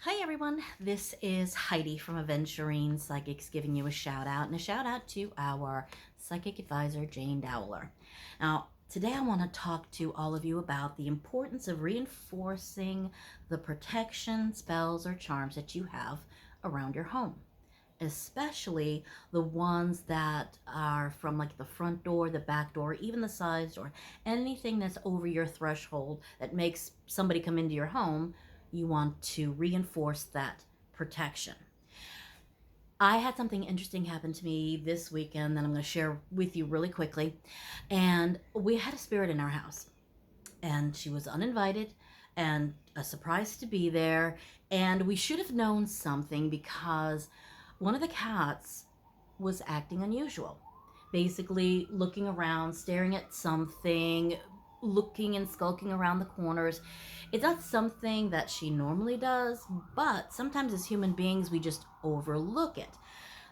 Hi everyone, this is Heidi from Aventurine Psychics giving you a shout out and a shout out to our psychic advisor Jane Dowler. Now, today I want to talk to all of you about the importance of reinforcing the protection, spells, or charms that you have around your home, especially the ones that are from like the front door, the back door, even the side door, anything that's over your threshold that makes somebody come into your home. You want to reinforce that protection. I had something interesting happen to me this weekend that I'm going to share with you really quickly. And we had a spirit in our house, and she was uninvited and a surprise to be there. And we should have known something because one of the cats was acting unusual, basically looking around, staring at something, looking and skulking around the corners. It's not something that she normally does, but sometimes as human beings, we just overlook it.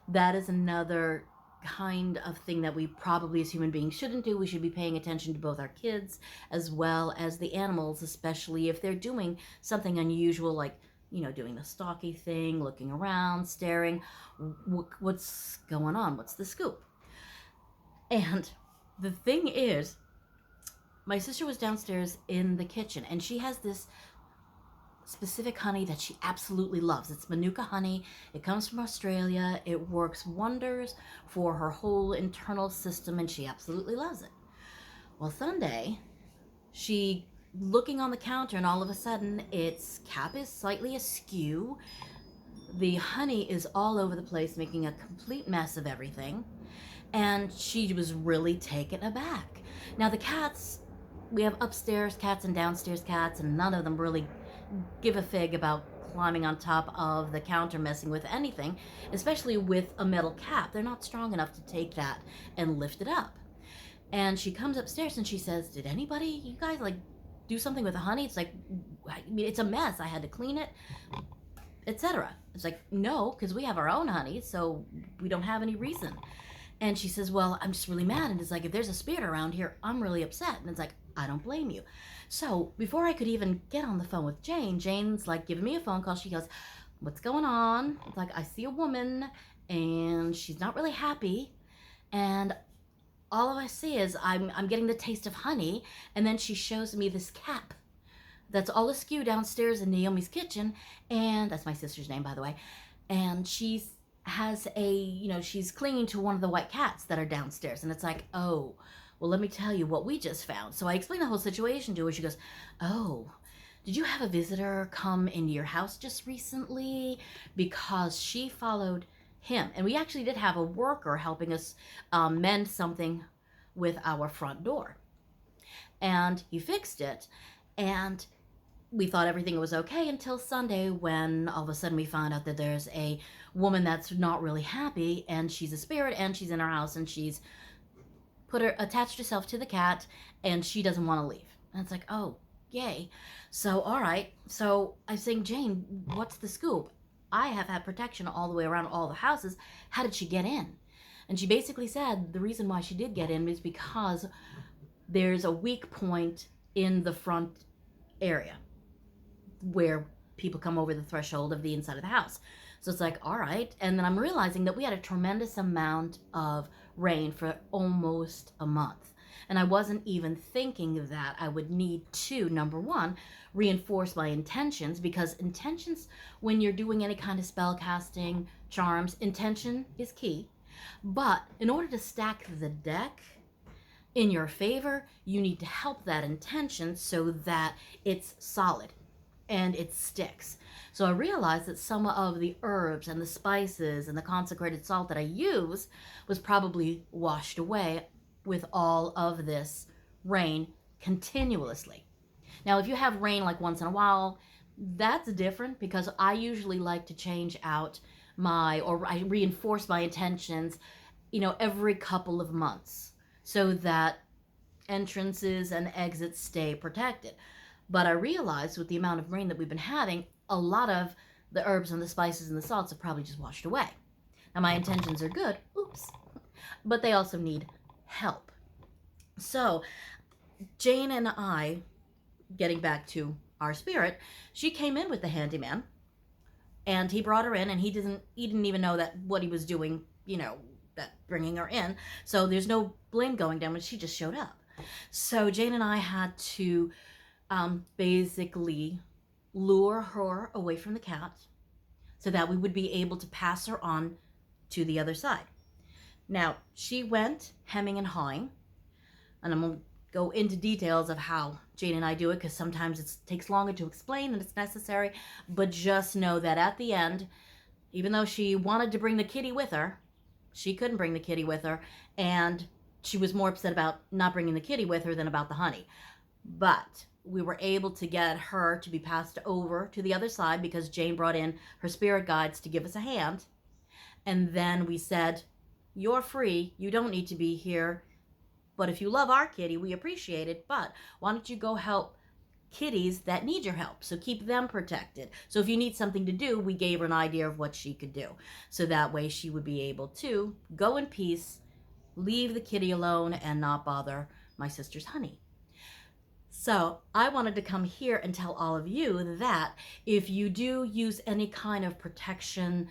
That is another kind of thing that we probably as human beings shouldn't do. We should be paying attention to both our kids as well as the animals, especially if they're doing something unusual like doing the stalky thing, looking around, staring. What's going on? What's the scoop? And the thing is, my sister was downstairs in the kitchen and she has this specific honey that she absolutely loves. It's Manuka honey. It comes from Australia. It works wonders for her whole internal system and she absolutely loves it. Well, Sunday, she looking on the counter and all of a sudden its cap is slightly askew. The honey is all over the place, making a complete mess of everything. And she was really taken aback. Now, the cats, we have upstairs cats and downstairs cats, and none of them really give a fig about climbing on top of the counter messing with anything, especially with a metal cap. They're not strong enough to take that and lift it up. And she comes upstairs and she says, "Did anybody, you guys, like, do something with the honey? It's like, I mean, it's a mess. I had to clean it, etc." It's like, "No, because we have our own honey, so we don't have any reason." And she says, "Well, I'm just really mad." And it's like, "If there's a spirit around here, I'm really upset." And it's like, "I don't blame you." So before I could even get on the phone with Jane, Jane's like giving me a phone call. She goes, "What's going on?" It's like, "I see a woman and she's not really happy. And all I see is I'm getting the taste of honey." And then she shows me this cap that's all askew downstairs in Naomi's kitchen. And that's my sister's name, by the way. And she's has she's clinging to one of the white cats that are downstairs. And it's like, "Oh, well, let me tell you what we just found." So I explained the whole situation to her. She goes, "Oh, did you have a visitor come into your house just recently?" Because she followed him. And we actually did have a worker helping us mend something with our front door. And he fixed it. And we thought everything was okay until Sunday, when all of a sudden we found out that there's a woman that's not really happy, and she's a spirit, and she's in our house, and she's attached herself to the cat, and she doesn't want to leave. And it's like, "Oh, yay." So, all right. So I'm saying, "Jane, what's the scoop? I have had protection all the way around all the houses. How did she get in?" And she basically said the reason why she did get in is because there's a weak point in the front area where people come over the threshold of the inside of the house. So it's like, all right. And then I'm realizing that we had a tremendous amount of rain for almost a month. And I wasn't even thinking that I would need to, number one, reinforce my intentions, because intentions, when you're doing any kind of spell casting, charms, intention is key. But in order to stack the deck in your favor, you need to help that intention so that it's solid and it sticks. So I realized that some of the herbs and the spices and the consecrated salt that I use was probably washed away with all of this rain continuously. Now, if you have rain like once in a while, that's different, because I usually like to change out I reinforce my intentions, every couple of months, so that entrances and exits stay protected. But I realized with the amount of rain that we've been having, a lot of the herbs and the spices and the salts have probably just washed away. Now, my intentions are good, oops, but they also need help. So, Jane and I, getting back to our spirit, she came in with the handyman and he brought her in, and he didn't even know that what he was doing, that bringing her in. So there's no blame going down when she just showed up. So Jane and I had to basically lure her away from the cat so that we would be able to pass her on to the other side. Now, she went hemming and hawing, and I'm going to go into details of how Jane and I do it, because sometimes it takes longer to explain than it's necessary, but just know that at the end, even though she wanted to bring the kitty with her, she couldn't bring the kitty with her, and she was more upset about not bringing the kitty with her than about the honey. But we were able to get her to be passed over to the other side because Jane brought in her spirit guides to give us a hand. And then we said, you're free. You don't need to be here. But if you love our kitty, we appreciate it. But why don't you go help kitties that need your help? So keep them protected. So if you need something to do, we gave her an idea of what she could do. So that way she would be able to go in peace, leave the kitty alone, and not bother my sister's honey. So I wanted to come here and tell all of you that if you do use any kind of protection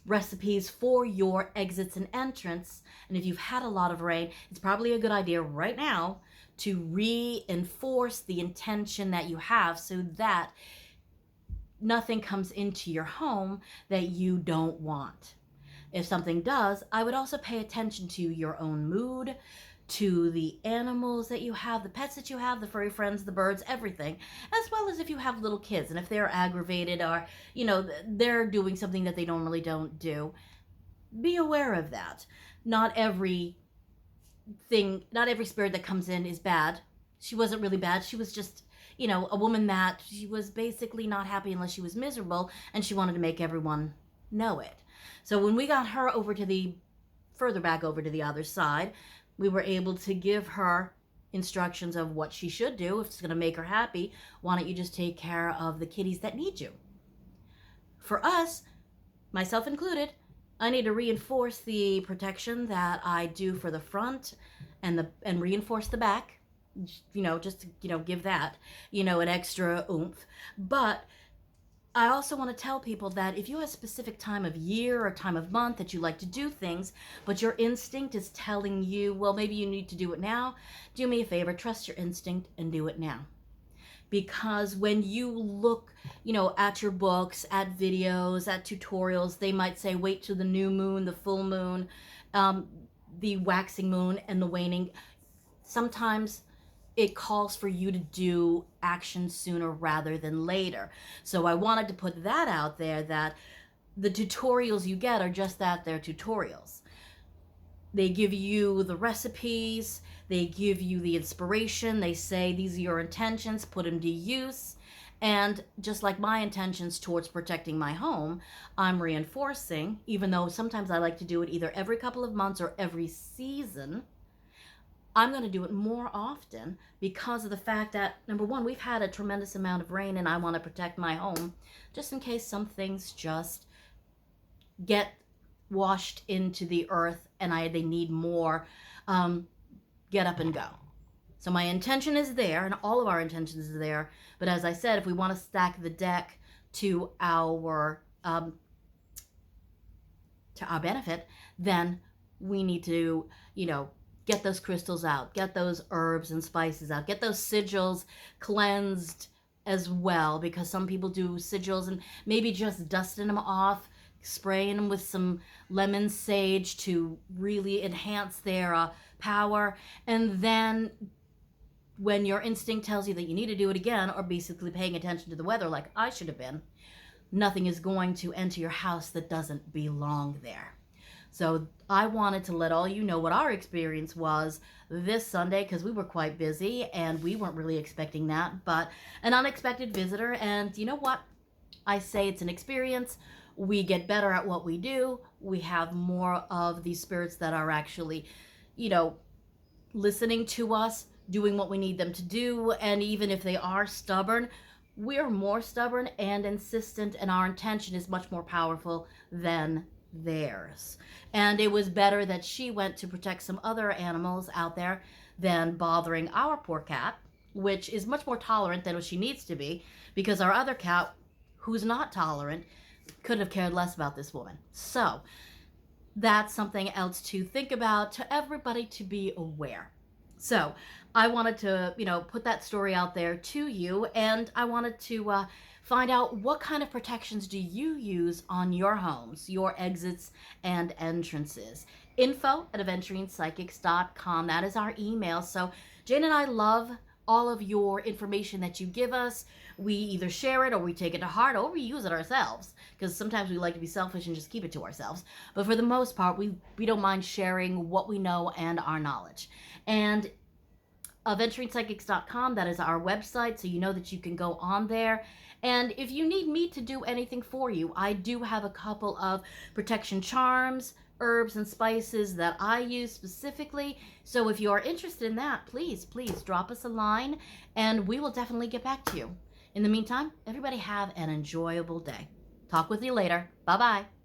recipes for your exits and entrance, and if you've had a lot of rain, it's probably a good idea right now to reinforce the intention that you have so that nothing comes into your home that you don't want. If something does, I would also pay attention to your own mood, to the animals that you have, the pets that you have, the furry friends, the birds, everything, as well as if you have little kids and if they're aggravated or, they're doing something that they normally don't do. Be aware of that. Not every spirit that comes in is bad. She wasn't really bad. She was just, a woman that she was basically not happy unless she was miserable, and she wanted to make everyone know it. So when we got her further back over to the other side, we were able to give her instructions of what she should do. If it's going to make her happy, why don't you just take care of the kitties that need you? For us, myself included, I need to reinforce the protection that I do for the front and reinforce the back, just to, give that, an extra oomph. But I also want to tell people that if you have a specific time of year or time of month that you like to do things, but your instinct is telling you, well, maybe you need to do it now, do me a favor, trust your instinct and do it now. Because when you look, at your books, at videos, at tutorials, they might say, wait till the new moon, the full moon, the waxing moon, and the waning. Sometimes it calls for you to do action sooner rather than later. So I wanted to put that out there, that the tutorials you get are just that, they're tutorials. They give you the recipes, they give you the inspiration, they say these are your intentions, put them to use. And just like my intentions towards protecting my home, I'm reinforcing, even though sometimes I like to do it either every couple of months or every season, I'm going to do it more often because of the fact that, number one, we've had a tremendous amount of rain and I want to protect my home just in case some things just get washed into the earth and they need more get up and go. So my intention is there, and all of our intentions are there. But as I said, if we want to stack the deck to our benefit, then we need to, get those crystals out, get those herbs and spices out, get those sigils cleansed as well, because some people do sigils and maybe just dusting them off, spraying them with some lemon sage to really enhance their power. And then when your instinct tells you that you need to do it again, or basically paying attention to the weather like I should have been, nothing is going to enter your house that doesn't belong there. So I wanted to let all you know what our experience was this Sunday, because we were quite busy and we weren't really expecting that, but an unexpected visitor. And you know what? I say it's an experience. We get better at what we do. We have more of these spirits that are actually, listening to us, doing what we need them to do. And even if they are stubborn, we're more stubborn and insistent, and our intention is much more powerful than theirs. And it was better that she went to protect some other animals out there than bothering our poor cat, which is much more tolerant than what she needs to be, because our other cat, who's not tolerant could have cared less about this woman. So that's something else to think about, to everybody to be aware. So I wanted to, put that story out there to you, and I wanted to find out what kind of protections do you use on your homes, your exits and entrances. info@aventuringpsychics.com. That is our email. So Jane and I love all of your information that you give us. We either share it or we take it to heart or we use it ourselves, because sometimes we like to be selfish and just keep it to ourselves. But for the most part, we don't mind sharing what we know and our knowledge. And aventuringpsychics.com, that is our website, so you know that you can go on there. And if you need me to do anything for you, I do have a couple of protection charms, herbs, and spices that I use specifically. So if you are interested in that, please drop us a line and we will definitely get back to you. In the meantime, everybody have an enjoyable day. Talk with you later. Bye-bye.